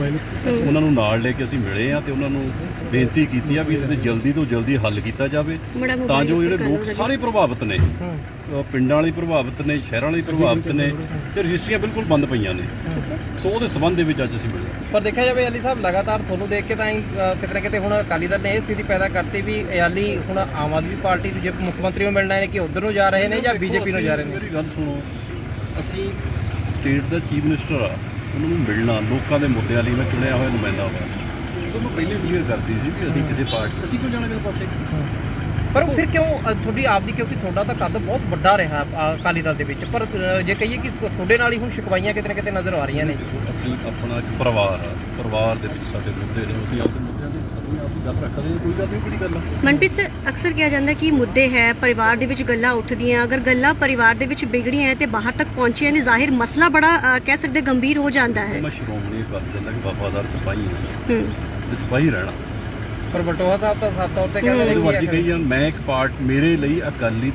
ਉਹਨਾਂ ਨੂੰ ਨਾਲ ਲੈ ਕੇ ਅਸੀਂ ਮਿਲੇ ਆ ਤੇ ਉਹਨਾਂ ਨੂੰ ਬੇਨਤੀ ਕੀਤੀ ਆ ਵੀ ਇਹਦੇ ਜਲਦੀ ਤੋਂ ਜਲਦੀ ਹੱਲ ਕੀਤਾ ਜਾਵੇ ਤਾਂ ਜੋ ਜਿਹੜੇ ਲੋਕ ਸਾਰੇ ਪ੍ਰਭਾਵਿਤ ਨੇ, ਪਿੰਡਾਂ ਵਾਲੇ ਪ੍ਰਭਾਵਿਤ ਨੇ, ਸ਼ਹਿਰਾਂ ਵਾਲੇ ਪ੍ਰਭਾਵਿਤ ਨੇ ਤੇ ਰਜਿਸਟਰੀਆਂ ਬਿਲਕੁਲ ਬੰਦ ਪਈਆਂ ਨੇ। ਸੋ ਉਹਦੇ ਸੰਬੰਧ ਦੇ ਵਿੱਚ ਅੱਜ ਅਸੀਂ ਮਿਲੇ। ਪਰ ਦੇਖਿਆ ਜਾਵੇ ਅਲੀ ਸਾਹਿਬ, ਲਗਾਤਾਰ ਤੁਹਾਨੂੰ ਦੇਖ ਕੇ ਤਾਂ ਕਿਤੇ ਨਾ ਕਿਤੇ ਹੁਣ ਅਕਾਲੀ ਦਲ ਨੇ ਇਹ ਸਥਿਤੀ ਪੈਦਾ ਕਰਤੀ ਵੀ ਅਲੀ ਹੁਣ ਆਮ ਆਦਮੀ ਪਾਰਟੀ ਨੂੰ ਜੇ ਮੁੱਖ ਮੰਤਰੀ ਨੂੰ ਮਿਲਣਾ ਹੈ ਕਿ ਉਧਰ ਨੂੰ ਜਾ ਰਹੇ ਨੇ ਜਾਂ ਬੀਜੇਪੀ ਨੂੰ ਜਾ ਰਹੇ ਨੇ। ਮੇਰੀ ਗੱਲ ਸੁਣੋ, ਅਸੀਂ ਸਟੇਟ ਦਾ ਚੀਫ ਮਿਨਿਸਟਰ ਆ, ਉਹਨਾਂ ਨੂੰ ਮਿਲਣਾ ਲੋਕਾਂ ਦੇ ਮੁੱਦਿਆਂ ਲਈ ਮੈਂ ਚੁਣਿਆ ਹੋਇਆ ਨੁਮਾਇੰਦਾ ਵਾ। ਤੁਹਾਨੂੰ ਪਹਿਲੇ ਕਲੀਅਰ ਕਰਦੀ ਸੀ ਵੀ ਅਸੀਂ ਕਿਸੇ ਪਾਰਟੀ, ਅਸੀਂ ਕਿਉਂ ਜਾਣਾ ਕਿਸੇ ਪਾਸੇ। ਪਰ ਫਿਰ ਕਿਉਂ ਤੁਹਾਡੀ ਆਪਦੀ, ਕਿਉਂਕਿ ਤੁਹਾਡਾ ਤਾਂ ਕੱਦ ਬਹੁਤ ਵੱਡਾ ਰਿਹਾ ਅਕਾਲੀ ਦਲ ਦੇ ਵਿੱਚ, ਪਰ ਜੇ ਕਹੀਏ ਕਿ ਤੁਹਾਡੇ ਨਾਲ ਹੀ ਹੁਣ ਸ਼ਿਕਵਾਈਆਂ ਕਿਤੇ ਨਾ ਕਿਤੇ ਨਜ਼ਰ ਆ ਰਹੀਆਂ ਨੇ। ਅਸੀਂ ਆਪਣਾ ਇੱਕ ਪਰਿਵਾਰ ਆ, ਪਰਿਵਾਰ ਦੇ ਵਿੱਚ ਸਾਡੇ ਮੁੱਦੇ ਨੇ, ਅਸੀਂ ਆਪਦੇ ਮੁੱਦਿਆਂ ਦੇ ਅਸੀਂ ਆਪਣੀ ਗੱਲ ਰੱਖਦੇ ਹਾਂ, ਕੋਈ ਗੱਲ ਨਹੀਂ, ਕਿਹੜੀ ਗੱਲ ਆ। ਮਨਪ੍ਰੀਤ ਸਰ, ਅਕਸਰ ਕਿਹਾ ਜਾਂਦਾ ਕਿ ਮੁੱਦੇ ਹੈ ਪਰਿਵਾਰ ਦੇ ਵਿੱਚ ਗੱਲਾਂ ਉੱਠਦੀਆਂ, ਅਗਰ ਗੱਲਾਂ ਪਰਿਵਾਰ ਦੇ ਵਿੱਚ ਵਿਗੜੀਆਂ ਹੈ ਤੇ ਬਾਹਰ ਤੱਕ ਪਹੁੰਚੀਆਂ ਨੇ, ਜ਼ਾਹਿਰ ਮਸਲਾ ਬੜਾ ਕਹਿ ਸਕਦੇ ਗੰਭੀਰ ਹੋ ਜਾਂਦਾ ਹੈ। ਮੈਂ ਸ਼੍ਰੋਮਣੀ ਅਕਾਲੀ ਦਲ ਦਾ ਕਿ ਵਫਾਦਾਰ ਸਿਪਾਹੀ ਹਾਂ ਤੇ ਸਿਪਾਹੀ ਰਹਿਣਾ। ਪਰ ਬਟੋਹਾ ਸਾਹਿਬ ਤਾਂ ਸਾਫ਼ ਤੌਰ ਤੇ ਕਹਿੰਦੇ ਨੇ ਮਰਜ਼ੀ ਕਹੀ ਜਾਣ, ਮੈਂ ਇੱਕ ਪਾਰਟ, ਮੇਰੇ ਲਈ ਅਕਾਲੀ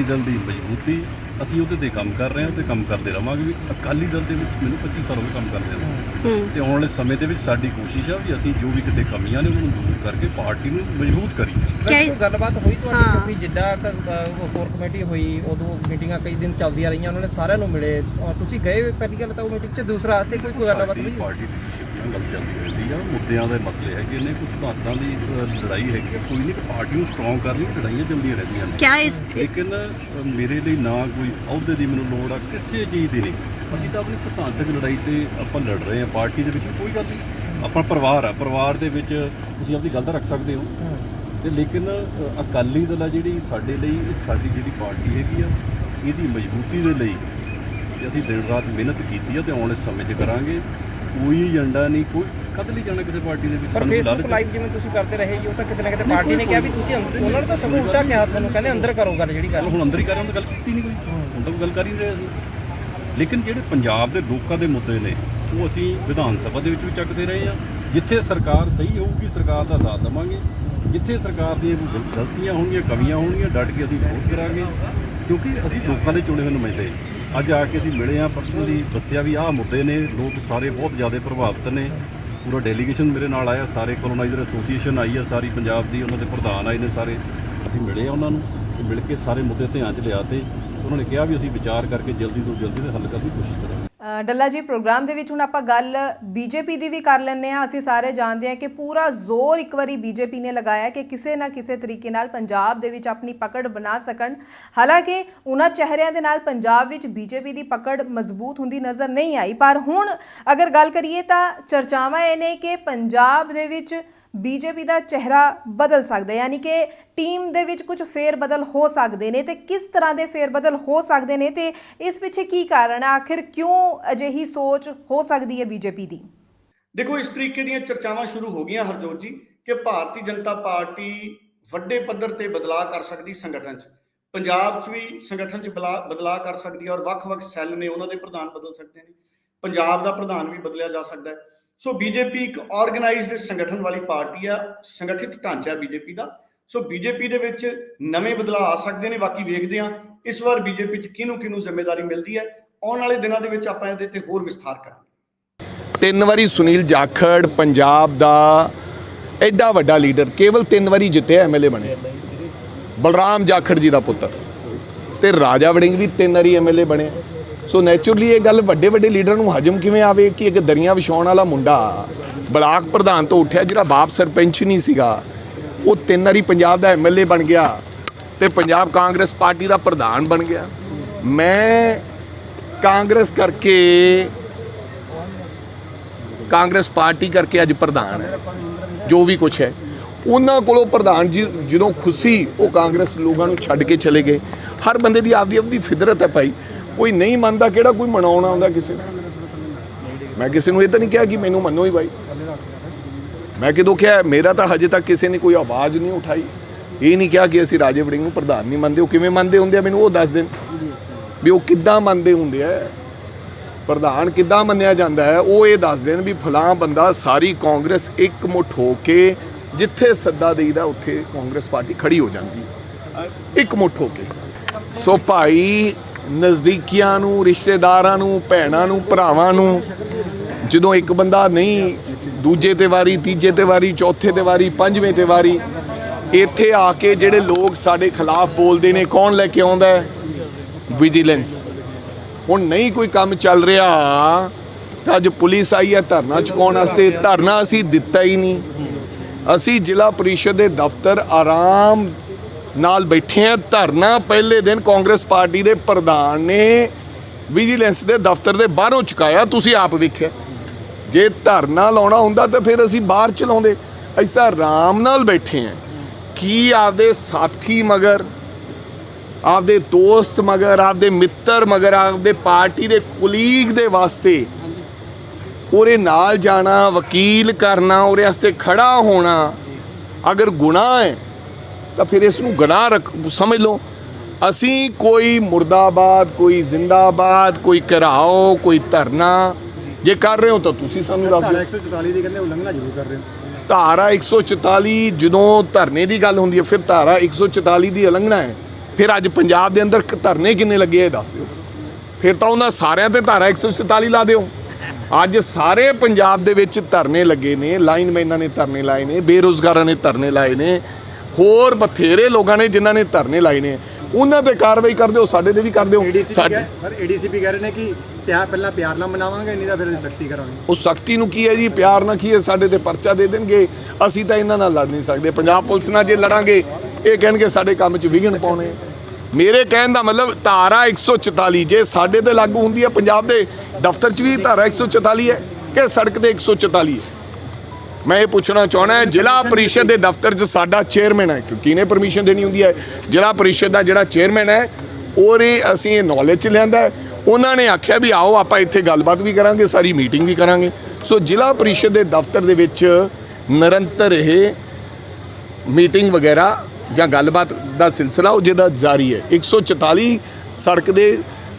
ਦਲ ਦੀ ਮਜ਼ਬੂਤੀ, ਅਸੀਂ ਉਹਦੇ ਤੇ ਕੰਮ ਕਰ ਰਹੇ ਹਾਂ ਤੇ ਕੰਮ ਕਰਦੇ ਰਵਾਂਗੇ ਵੀ ਅਕਾਲੀ ਦਲ ਦੇ ਵਿੱਚ ਮੈਨੂੰ 25 ਸਾਲ ਹੋ ਗਏ ਕੰਮ ਕਰਦੇ ਹਾਂ ਤੇ ਆਉਣ ਵਾਲੇ ਸਮੇਂ ਦੇ ਵਿੱਚ ਸਾਡੀ ਕੋਸ਼ਿਸ਼ ਆ ਵੀ ਅਸੀਂ ਜੋ ਵੀ ਕਿਤੇ ਕਮੀਆਂ ਨੇ ਉਹਨਾਂ ਨੂੰ ਦੂਰ ਕਰਕੇ ਪਾਰਟੀ ਨੂੰ ਮਜ਼ਬੂਤ ਕਰੀਏ। ਕੋਈ ਗੱਲਬਾਤ ਹੋਈ ਤੁਹਾਡੀ ਕਿਉਂਕਿ ਜਿੱਦਾਂ ਕੋਰ ਕਮੇਟੀ ਹੋਈ ਉਦੋਂ ਮੀਟਿੰਗਾਂ ਕਈ ਦਿਨ ਚੱਲਦੀਆਂ ਰਹੀਆਂ, ਉਹਨਾਂ ਨੇ ਸਾਰਿਆਂ ਨੂੰ ਮਿਲੇ, ਤੁਸੀਂ ਗਏ ਪਹਿਲੀ ਗੱਲ ਤਾਂ ਉਹ ਮੀਟਿੰਗ 'ਚ, ਦੂਸਰਾ ਤੇ ਕੋਈ ਗੱਲਬਾਤ ਹੋਈ? ਪਾਰਟੀ ਲੀਡਰਸ਼ਿਪ ਨਾਲ ਗੱਲ ਚੱਲਦੀ ਰਹਿੰਦੀ ਆ, ਮੁੱਦਿਆਂ ਦੇ ਮਸਲੇ ਹੈਗੇ ਨੇ, ਕੁਝ ਸਿਧਾਂਤਾਂ ਦੀ ਲੜਾਈ ਹੈਗੀ ਆ, ਕੋਈ ਨਹੀਂ, ਪਾਰਟੀ ਨੂੰ ਸਟਰੋਂਗ ਕਰਨ ਲਈ ਲੜਾਈਆਂ ਚੱਲਦੀਆਂ ਰਹਿੰਦੀਆਂ ਨੇ। ਕਿਆ ਇਸ ਲੇਕਿਨ ਮੇਰੇ ਲਈ ਨਾ ਕੋਈ ਅਹੁਦੇ ਦੀ ਮੈਨੂੰ ਲੋੜ ਆ, ਕਿਸੇ ਚੀਜ਼ ਦੀ ਨਹੀਂ। ਅਸੀਂ ਤਾਂ ਆਪਣੀ ਸਿਧਾਂਤਕ ਲੜਾਈ ਤੇ ਆਪਾਂ ਲੜ ਰਹੇ ਹਾਂ, ਪਾਰਟੀ ਦੇ ਵਿੱਚ ਕੋਈ ਗੱਲ ਨਹੀਂ, ਆਪਣਾ ਪਰਿਵਾਰ ਆ, ਪਰਿਵਾਰ ਦੇ ਵਿੱਚ ਤੁਸੀਂ ਆਪਣੀ ਗੱਲ ਤਾਂ ਰੱਖ ਸਕਦੇ ਹੋ ਤੇ ਲੇਕਿਨ ਅਕਾਲੀ ਦਲ ਆ ਜਿਹੜੀ ਸਾਡੇ ਲਈ, ਸਾਡੀ ਜਿਹੜੀ ਪਾਰਟੀ ਹੈਗੀ ਆ, ਇਹਦੀ ਮਜ਼ਬੂਤੀ ਦੇ ਲਈ ਤੇ ਅਸੀਂ ਦਿਨ ਰਾਤ ਮਿਹਨਤ ਕੀਤੀ ਆ ਤੇ ਆਉਣ ਵਾਲੇ ਸਮੇਂ 'ਚ ਕਰਾਂਗੇ। ਕੋਈ ਏਜੰਡਾ ਨਹੀਂ, ਕੋਈ ਕਦ ਲਈ ਜਾਣਾ ਕਿਸੇ ਪਾਰਟੀ ਦੇ ਵਿੱਚ। ਪਰ ਫੇਸਬੁੱਕ ਲਾਈਵ ਜਿਵੇਂ ਤੁਸੀਂ ਕਰਦੇ ਰਹੇ ਜੀ, ਉਹ ਤਾਂ ਕਿਤੇ ਨਾ ਕਿਤੇ ਪਾਰਟੀ ਨੇ ਕਿਹਾ ਵੀ ਤੁਸੀਂ ਉਹਨਾਂ ਨੇ ਤਾਂ ਸਭ ਉਲਟਾ ਕਿਹਾ, ਤੁਹਾਨੂੰ ਕਹਿੰਦੇ ਅੰਦਰ ਕਰੋ ਗੱਲ, ਜਿਹੜੀ ਗੱਲ ਹੁਣ ਅੰਦਰ ਹੀ ਕਰ ਰਹੇ ਹਾਂ, ਤਾਂ ਗੱਲ ਕੀਤੀ ਨਹੀਂ ਕੋਈ, ਹੁਣ ਤਾਂ ਕੋਈ ਗੱਲ ਕਰ ਹੀ ਰਹੇ ਅਸੀਂ। ਲੇਕਿਨ ਜਿਹੜੇ ਪੰਜਾਬ ਦੇ ਲੋਕਾਂ ਦੇ ਮੁੱਦੇ ਨੇ ਉਹ ਅਸੀਂ ਵਿਧਾਨ ਸਭਾ ਦੇ ਵਿੱਚ ਵੀ ਚੱਕਦੇ ਰਹੇ ਹਾਂ। ਜਿੱਥੇ ਸਰਕਾਰ ਸਹੀ ਹੋਊਗੀ ਸਰਕਾਰ ਦਾ ਸਾਥ ਦੇਵਾਂਗੇ, ਜਿੱਥੇ ਸਰਕਾਰ ਦੀਆਂ ਗਲਤੀਆਂ ਹੋਣਗੀਆਂ, ਕਮੀਆਂ ਹੋਣਗੀਆਂ, ਡਟ ਕੇ ਅਸੀਂ ਵਿਰੋਧ ਕਰਾਂਗੇ, ਕਿਉਂਕਿ ਅਸੀਂ ਲੋਕਾਂ ਦੇ ਚੁਣੇ ਹੋਏ ਨੁਮਾਇੰਦੇ। ਅੱਜ ਆ ਕੇ ਅਸੀਂ ਮਿਲੇ ਹਾਂ, ਪਰਸਨਲੀ ਦੱਸਿਆ ਵੀ ਆਹ ਮੁੱਦੇ ਨੇ, ਲੋਕ ਸਾਰੇ ਬਹੁਤ ਜ਼ਿਆਦਾ ਪ੍ਰਭਾਵਿਤ ਨੇ। ਪੂਰਾ ਡੈਲੀਗੇਸ਼ਨ ਮੇਰੇ ਨਾਲ ਆਇਆ, ਸਾਰੇ ਕੋਲੋਨਾਈਜ਼ਰ ਐਸੋਸੀਏਸ਼ਨ ਆਈ ਆ ਸਾਰੀ ਪੰਜਾਬ ਦੀ, ਉਹਨਾਂ ਦੇ ਪ੍ਰਧਾਨ ਆਏ ਨੇ ਸਾਰੇ, ਅਸੀਂ ਮਿਲੇ ਉਹਨਾਂ ਨੂੰ ਤੇ ਮਿਲ ਕੇ ਸਾਰੇ ਮੁੱਦੇ ਧਿਆਨ 'ਚ ਲਿਆ ਤੇ ਉਹਨਾਂ ਨੇ ਕਿਹਾ ਵੀ ਅਸੀਂ ਵਿਚਾਰ ਕਰਕੇ ਜਲਦੀ ਤੋਂ ਜਲਦੀ ਦੇ ਹੱਲ ਕਰਨ ਦੀ ਕੋਸ਼ਿਸ਼ ਕਰਾਂਗੇ। ਡੱਲਾ ਜੀ, ਪ੍ਰੋਗਰਾਮ ਦੇ ਵਿੱਚ ਹੁਣ ਆਪਾਂ ਗੱਲ ਬੀਜੇਪੀ ਦੀ ਵੀ ਕਰ ਲੈਂਦੇ ਹਾਂ। ਅਸੀਂ ਸਾਰੇ ਜਾਣਦੇ ਹਾਂ ਕਿ ਪੂਰਾ ਜ਼ੋਰ ਇੱਕ ਵਾਰੀ ਬੀਜੇਪੀ ਨੇ ਲਗਾਇਆ ਕਿ ਕਿਸੇ ਨਾ ਕਿਸੇ ਤਰੀਕੇ ਨਾਲ ਪੰਜਾਬ ਦੇ ਵਿੱਚ ਆਪਣੀ ਪਕੜ ਬਣਾ ਸਕਣ। ਹਾਲਾਂਕਿ ਉਹਨਾਂ ਚਿਹਰਿਆਂ ਦੇ ਨਾਲ ਪੰਜਾਬ ਵਿੱਚ ਬੀਜੇਪੀ ਦੀ ਪਕੜ ਮਜ਼ਬੂਤ ਹੁੰਦੀ ਨਜ਼ਰ ਨਹੀਂ ਆਈ, ਪਰ ਹੁਣ ਅਗਰ ਗੱਲ ਕਰੀਏ ਤਾਂ ਚਰਚਾਵਾਂ ਇਹ ਨੇ ਕਿ ਪੰਜਾਬ ਦੇ ਵਿੱਚ ਬੀਜੇਪੀ ਦਾ ਚਿਹਰਾ ਬਦਲ ਸਕਦਾ, ਯਾਨੀ ਕਿ ਟੀਮ ਦੇ ਵਿੱਚ ਕੁਝ ਫੇਰ ਬਦਲ ਹੋ ਸਕਦੇ ਨੇ, ਤੇ ਕਿਸ ਤਰ੍ਹਾਂ ਦੇ ਫੇਰ ਬਦਲ ਹੋ ਸਕਦੇ ਨੇ ਤੇ ਇਸ ਪਿੱਛੇ ਕੀ ਕਾਰਨ ਹੈ, ਆਖਿਰ ਕਿਉਂ ਅਜਿਹੀ ਸੋਚ ਹੋ ਸਕਦੀ ਹੈ ਬੀਜੇਪੀ ਦੀ? ਦੇਖੋ, ਇਸ ਤਰੀਕੇ ਦੀਆਂ ਚਰਚਾਵਾਂ ਸ਼ੁਰੂ ਹੋ ਗਈਆਂ ਹਰਜੋਤ ਜੀ ਕਿ ਭਾਰਤੀ ਜਨਤਾ ਪਾਰਟੀ ਵੱਡੇ ਪੱਧਰ ਤੇ ਬਦਲਾਅ ਕਰ ਸਕਦੀ ਸੰਗਠਨ 'ਚ, ਪੰਜਾਬ 'ਚ ਵੀ ਸੰਗਠਨ 'ਚ ਬਦਲਾਅ ਕਰ ਸਕਦੀ ਹੈ ਔਰ ਵੱਖ-ਵੱਖ ਸੈੱਲ ਨੇ ਉਹਨਾਂ ਦੇ ਪ੍ਰਧਾਨ ਬਦਲ ਸਕਦੇ ਨੇ, ਪੰਜਾਬ ਦਾ ਪ੍ਰਧਾਨ ਵੀ ਬਦਲਿਆ ਜਾ ਸਕਦਾ ਹੈ। ਸੋ ਬੀਜੇਪੀ ਇੱਕ ਆਰਗੇਨਾਈਜ਼ਡ ਸੰਗਠਨ ਵਾਲੀ ਪਾਰਟੀ ਆ, ਸੰਗਠਿਤ ਢਾਂਚਾ ਬੀਜੇਪੀ ਦਾ। ਸੋ ਬੀਜੇਪੀ ਦੇ ਵਿੱਚ ਨਵੇਂ ਬਦਲਾਅ ਆ ਸਕਦੇ ਨੇ। ਬਾਕੀ ਵੇਖਦੇ ਹਾਂ ਇਸ ਵਾਰ ਬੀਜੇਪੀ 'ਚ ਕਿਹਨੂੰ ਜ਼ਿੰਮੇਵਾਰੀ ਮਿਲਦੀ ਹੈ। ਆਉਣ ਵਾਲੇ ਦਿਨਾਂ ਦੇ ਵਿੱਚ ਆਪਾਂ ਇਹਦੇ ਤੇ ਹੋਰ ਵਿਸਥਾਰ ਕਰਾਂਗੇ। 3 ਵਾਰੀ ਸੁਨੀਲ ਜਾਖੜ ਪੰਜਾਬ ਦਾ ਐਡਾ ਵੱਡਾ ਲੀਡਰ, ਕੇਵਲ 3 ਵਾਰੀ ਜਿੱਤਿਆ, ਐਮਐਲਏ ਬਣੇ। ਬਲਰਾਮ ਜਾਖੜ ਜੀ ਦਾ ਪੁੱਤਰ ਤੇ ਰਾਜਾ ਵੜਿੰਗ ਵੀ 3 ਵਾਰੀ ਐਮਐਲਏ ਬਣੇ। ਸੋ ਨੈਚੁਰਲੀ ਇਹ ਗੱਲ ਵੱਡੇ ਲੀਡਰ ਨੂੰ ਹਜਮ ਕਿਵੇਂ ਆਵੇ ਕਿ ਇੱਕ ਦਰੀਆਂ ਵਿਛਾਉਣ ਵਾਲਾ ਮੁੰਡਾ ਬਲਾਕ ਪ੍ਰਧਾਨ ਤੋਂ ਉੱਠਿਆ, ਜਿਹੜਾ ਬਾਪ ਸਰਪੰਚ ਨਹੀਂ ਸੀਗਾ, ਉਹ 3 ਵਾਰੀ ਪੰਜਾਬ ਦਾ ਐਮਐਲਏ ਬਣ ਗਿਆ ਤੇ ਪੰਜਾਬ ਕਾਂਗਰਸ ਪਾਰਟੀ ਦਾ ਪ੍ਰਧਾਨ ਬਣ ਗਿਆ। ਮੈਂ ਕਾਂਗਰਸ ਪਾਰਟੀ ਕਰਕੇ ਅੱਜ ਪ੍ਰਧਾਨ ਹੈ, ਜੋ ਵੀ ਕੁਛ ਹੈ ਉਹਨਾਂ ਕੋਲੋਂ ਪ੍ਰਧਾਨ ਜੀ ਜਦੋਂ ਖੁਸ਼ੀ ਉਹ ਕਾਂਗਰਸ ਲੋਕਾਂ ਨੂੰ ਛੱਡ ਕੇ ਚਲੇ ਗਏ। ਹਰ ਬੰਦੇ ਦੀ ਆਪਦੀ ਫਿਤਰਤ ਹੈ ਭਾਈ, ਕੋਈ ਨਹੀਂ ਮੰਨਦਾ, ਕਿਹੜਾ ਕੋਈ ਮਨਾਉਣਾ ਆਉਂਦਾ ਕਿਸੇ ਨੂੰ। ਮੈਂ ਕਿਸੇ ਨੂੰ ਇਹ ਤਾਂ ਨਹੀਂ ਕਿਹਾ ਕਿ ਮੈਨੂੰ ਮੰਨੋ ਹੀ ਭਾਈ, ਮੈਂ ਕਿਦੋਂ ਕਿਹਾ? ਮੇਰਾ ਤਾਂ ਹਜੇ ਤੱਕ ਕਿਸੇ ਨੇ ਕੋਈ ਆਵਾਜ਼ ਨਹੀਂ ਉਠਾਈ। ਇਹ ਨਹੀਂ ਕਿਹਾ ਕਿ ਅਸੀਂ ਰਾਜੇ ਵੜਿੰਗ ਨੂੰ ਪ੍ਰਧਾਨ ਨਹੀਂ ਮੰਨਦੇ। ਉਹ ਕਿਵੇਂ ਮੰਨਦੇ ਹੁੰਦੇ ਆ ਮੈਨੂੰ ਉਹ ਦੱਸ ਦੇਣ ਵੀ ਉਹ ਕਿੱਦਾਂ ਮੰਨਦੇ ਹੁੰਦੇ ਆ, ਪ੍ਰਧਾਨ ਕਿੱਦਾਂ ਮੰਨਿਆ ਜਾਂਦਾ ਹੈ, ਉਹ ਇਹ ਦੱਸ ਦੇਣ ਵੀ ਫਲਾਂ ਬੰਦਾ। ਸਾਰੀ ਕਾਂਗਰਸ ਇੱਕ ਮੁੱਠ ਹੋ ਕੇ ਜਿੱਥੇ ਸੱਦਾ ਦੇਈਦਾ ਉੱਥੇ ਕਾਂਗਰਸ ਪਾਰਟੀ ਖੜੀ ਹੋ ਜਾਂਦੀ ਹੈ, ਇੱਕ ਮੁੱਠ ਹੋ ਕੇ। ਸੋ ਭਾਈ, ਨਜ਼ਦੀਕੀਆਂ ਨੂੰ, ਰਿਸ਼ਤੇਦਾਰਾਂ ਨੂੰ, ਭੈਣਾਂ ਨੂੰ, ਭਰਾਵਾਂ ਨੂੰ ਜਦੋਂ ਇੱਕ ਬੰਦਾ ਨਹੀਂ, ਦੂਜੇ ਤੇ ਵਾਰੀ, ਤੀਜੇ ਤੇ ਵਾਰੀ, ਚੌਥੇ ਤੇ ਵਾਰੀ, ਪੰਜਵੇਂ ਤੇ ਵਾਰੀ ਇੱਥੇ ਆ ਕੇ ਜਿਹੜੇ ਲੋਕ ਸਾਡੇ ਖਿਲਾਫ ਬੋਲਦੇ ਨੇ, ਕੌਣ ਲੈ ਕੇ ਆਉਂਦਾ ਹੈ? ਵਿਜੀਲੈਂਸ। ਹੁਣ ਨਹੀਂ ਕੋਈ ਕੰਮ ਚੱਲ ਰਿਹਾ ਤਾਂ ਅੱਜ ਪੁਲਿਸ ਆਈ ਹੈ ਧਰਨਾ ਚੁਕਾਉਣ ਵਾਸਤੇ। ਧਰਨਾ ਅਸੀਂ ਦਿੱਤਾ ਹੀ ਨਹੀਂ। ਅਸੀਂ ਜ਼ਿਲ੍ਹਾ ਪਰਿਸ਼ਦ ਦੇ ਦਫ਼ਤਰ ਆਰਾਮ ਨਾਲ ਬੈਠੇ ਆ। ਧਰਨਾ ਪਹਿਲੇ ਦਿਨ ਕਾਂਗਰਸ ਪਾਰਟੀ ਦੇ ਪ੍ਰਧਾਨ ਨੇ ਵਿਜੀਲੈਂਸ ਦੇ ਦਫ਼ਤਰ ਦੇ ਬਾਹਰੋਂ ਚੁਕਾਇਆ, ਤੁਸੀਂ ਆਪ ਵੇਖਿਆ। ਜੇ ਧਰਨਾ ਲਾਉਣਾ ਹੁੰਦਾ ਤਾਂ ਫਿਰ ਅਸੀਂ ਬਾਹਰ ਚਲਾਉਂਦੇ। ਐਸਾ ਆਰਾਮ ਨਾਲ ਬੈਠੇ ਆ। ਕੀ ਆਪਦੇ ਸਾਥੀ ਮਗਰ, ਆਪਦੇ ਦੋਸਤ ਮਗਰ, ਆਪਦੇ ਮਿੱਤਰ ਮਗਰ, ਆਪਦੇ ਪਾਰਟੀ ਦੇ ਕੁਲੀਗ ਦੇ ਵਾਸਤੇ ਉਹਦੇ ਨਾਲ ਜਾਣਾ, ਵਕੀਲ ਕਰਨਾ, ਉਹਦੇ ਵਾਸਤੇ ਖੜਾ ਹੋਣਾ ਅਗਰ ਗੁਨਾਹ ਹੈ ਤਾਂ ਫਿਰ ਇਸ ਨੂੰ ਗੁਨਾਹ ਸਮਝ ਲਓ। ਅਸੀਂ ਕੋਈ ਮੁਰਦਾਬਾਦ, ਕੋਈ ਜ਼ਿੰਦਾਬਾਦ, ਕੋਈ ਘਿਰਾਓ, ਕੋਈ ਧਰਨਾ ਜੇ ਕਰ ਰਹੇ ਹੋ ਤਾਂ ਤੁਸੀਂ ਸਾਨੂੰ ਦੱਸ ਦਿਓ। 144 ਦੀ ਕਹਿੰਦੇ ਉਲੰਘਣਾ ਜ਼ਰੂਰ ਕਰ ਰਹੇ ਹੋ। ਧਾਰਾ 144 ਜਦੋਂ ਧਰਨੇ ਦੀ ਗੱਲ ਹੁੰਦੀ ਹੈ ਫਿਰ ਧਾਰਾ 144 ਦੀ ਉਲੰਘਣਾ ਹੈ। ਫਿਰ ਅੱਜ ਪੰਜਾਬ ਦੇ ਅੰਦਰ ਧਰਨੇ ਕਿੰਨੇ ਲੱਗੇ ਇਹ ਦੱਸ ਦਿਓ। ਫਿਰ ਤਾਂ ਉਹਨਾਂ ਸਾਰਿਆਂ ਤੇ ਧਾਰਾ 144 ਲਾ ਦਿਓ। ਅੱਜ ਸਾਰੇ ਪੰਜਾਬ ਦੇ ਵਿੱਚ ਧਰਨੇ ਲੱਗੇ ਨੇ, ਲਾਈਨਮੈਨਾਂ ਨੇ ਧਰਨੇ ਲਾਏ ਨੇ, ਬੇਰੁਜ਼ਗਾਰਾਂ ਨੇ ਧਰਨੇ ਲਾਏ ਨੇ, ਹੋਰ ਬਥੇਰੇ ਲੋਕਾਂ ਨੇ ਜਿਨ੍ਹਾਂ ਨੇ ਧਰਨੇ ਲਾਏ ਨੇ, ਉਹਨਾਂ ਤੇ ਕਾਰਵਾਈ ਕਰ ਦਿਓ, ਸਾਡੇ ਤੇ ਵੀ ਕਰ ਦਿਓ। ਸਰ ADCP ਕਹਿ ਰਹੇ ਨੇ ਕਿ ਪਹਿਲਾਂ ਪਿਆਰ ਨਾਲ ਮਨਾਵਾਂਗੇ, ਨਹੀਂ ਤਾਂ ਫਿਰ ਅਸੀਂ ਸਖਤੀ ਕਰਾਂਗੇ। ਉਹ ਸਖਤੀ ਨੂੰ ਕੀ ਹੈ ਜੀ, ਪਿਆਰ ਨਾਲ ਕੀ ਹੈ, ਸਾਡੇ ਤੇ ਪਰਚਾ ਦੇ ਦੇਣਗੇ। ਅਸੀਂ ਤਾਂ ਇਹਨਾਂ ਨਾਲ ਲੜ ਨਹੀਂ ਸਕਦੇ। ਪੰਜਾਬ ਪੁਲਿਸ ਨਾਲ ਜੇ ਲੜਾਂਗੇ ਇਹ ਕਹਿਣਗੇ ਸਾਡੇ ਕੰਮ 'ਚ ਵਿਘਨ ਪਾਉਣੇ। ਮੇਰੇ ਕਹਿਣ ਦਾ ਮਤਲਬ ਧਾਰਾ 144 ਜੇ ਸਾਡੇ ਤੇ ਲਾਗੂ ਹੁੰਦੀ ਹੈ, ਪੰਜਾਬ ਦੇ ਦਫ਼ਤਰ 'ਚ ਵੀ ਧਾਰਾ 144 ਹੈ ਕਿ ਸੜਕ ਤੇ 144 ਹੈ? ਮੈਂ ਇਹ ਪੁੱਛਣਾ ਚਾਹੁੰਦਾ, ਜ਼ਿਲ੍ਹਾ ਪਰਿਸ਼ਦ ਦੇ ਦਫ਼ਤਰ 'ਚ ਸਾਡਾ ਚੇਅਰਮੈਨ ਹੈ, ਕਿਹਨੇ ਪਰਮਿਸ਼ਨ ਦੇਣੀ ਹੁੰਦੀ ਹੈ? ਜ਼ਿਲ੍ਹਾ ਪਰਿਸ਼ਦ ਦਾ ਜਿਹੜਾ ਚੇਅਰਮੈਨ ਹੈ ਉਹਦੇ ਅਸੀਂ ਇਹ ਨੌਲੇਜ 'ਚ ਲਿਆਂਦਾ। ਉਹਨਾਂ ਨੇ ਆਖਿਆ ਵੀ ਆਓ ਆਪਾਂ ਇੱਥੇ ਗੱਲਬਾਤ ਵੀ ਕਰਾਂਗੇ, ਸਾਰੀ ਮੀਟਿੰਗ ਵੀ ਕਰਾਂਗੇ। ਸੋ ਜ਼ਿਲ੍ਹਾ ਪਰਿਸ਼ਦ ਦੇ ਦਫ਼ਤਰ ਦੇ ਵਿੱਚ ਨਿਰੰਤਰ ਇਹ ਮੀਟਿੰਗ ਵਗੈਰਾ ਜਾਂ ਗੱਲਬਾਤ ਦਾ ਸਿਲਸਿਲਾ ਉਹ ਜਿਹੜਾ ਜਾਰੀ ਹੈ। 144 ਸੜਕ ਦੇ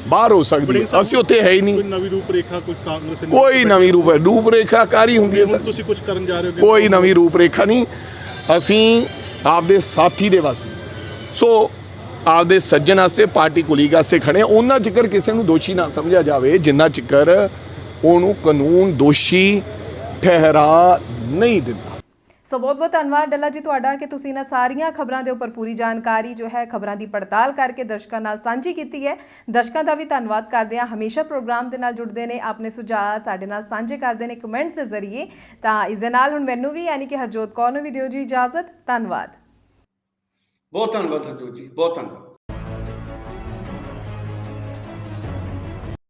ਬਾਹਰ ਹੋ ਸਕਦੀ ਹੈ, ਅਸੀਂ ਉੱਥੇ ਹੈ ਹੀ ਨਹੀਂ। ਨਵੀਂ ਰੂਪਰੇਖਾ ਕੋਈ ਕਾਂਗਰਸ ਨੇ ਕੋਈ ਨਵੀਂ ਰੂਪਰੇਖਾ ਕਾਰੀ ਹੁੰਦੀ ਹੈ? ਤੁਸੀਂ ਕੁਝ ਕਰਨ ਜਾ ਰਹੇ ਹੋ? ਕੋਈ ਨਵੀਂ ਰੂਪਰੇਖਾ ਨਹੀਂ। ਅਸੀਂ ਆਪਦੇ ਸਾਥੀ ਦੇ ਵਾਸਤੇ, ਸੋ ਆਪਦੇ ਸੱਜਣ ਵਾਸਤੇ, ਪਾਰਟੀ ਕੁਲੀਗ ਵਾਸਤੇ ਖੜੇ। ਉਹਨਾਂ ਚਿਕਰ ਕਿਸੇ ਨੂੰ ਦੋਸ਼ੀ ਨਾ ਸਮਝਿਆ ਜਾਵੇ ਜਿੰਨਾ ਚਿਕਰ ਉਹਨੂੰ ਕਾਨੂੰਨ ਦੋਸ਼ੀ ਠਹਿਰਾ ਨਹੀਂ ਦਿੰਦਾ। ਸੋ ਬਹੁਤ ਬਹੁਤ ਧੰਨਵਾਦ ਡੱਲਾ ਜੀ ਤੁਹਾਡਾ ਕਿ ਤੁਸੀਂ ਇਹਨਾਂ ਸਾਰੀਆਂ ਖਬਰਾਂ ਦੇ ਉੱਪਰ ਪੂਰੀ ਜਾਣਕਾਰੀ ਜੋ ਹੈ ਖਬਰਾਂ ਦੀ ਪੜਤਾਲ ਕਰਕੇ ਦਰਸ਼ਕਾਂ ਨਾਲ ਸਾਂਝੀ ਕੀਤੀ ਹੈ। ਦਰਸ਼ਕਾਂ ਦਾ ਵੀ ਧੰਨਵਾਦ ਕਰਦੇ ਹਾਂ, ਹਮੇਸ਼ਾ ਪ੍ਰੋਗਰਾਮ ਦੇ ਨਾਲ ਜੁੜਦੇ ਨੇ, ਆਪਣੇ ਸੁਝਾਅ ਸਾਡੇ ਨਾਲ ਸਾਂਝੇ ਕਰਦੇ ਨੇ ਕਮੈਂਟਸ ਦੇ ਜ਼ਰੀਏ। ਤਾਂ ਇਸ ਦੇ ਨਾਲ ਹੁਣ ਮੈਨੂੰ ਵੀ ਯਾਨੀ ਕਿ ਹਰਜੋਤ ਕੌਰ ਨੂੰ ਵੀ ਦਿਓ ਜੀ ਇਜਾਜ਼ਤ। ਧੰਨਵਾਦ। ਬਹੁਤ ਧੰਨਵਾਦ ਹਰਜੋਤ ਜੀ, ਬਹੁਤ ਧੰਨਵਾਦ।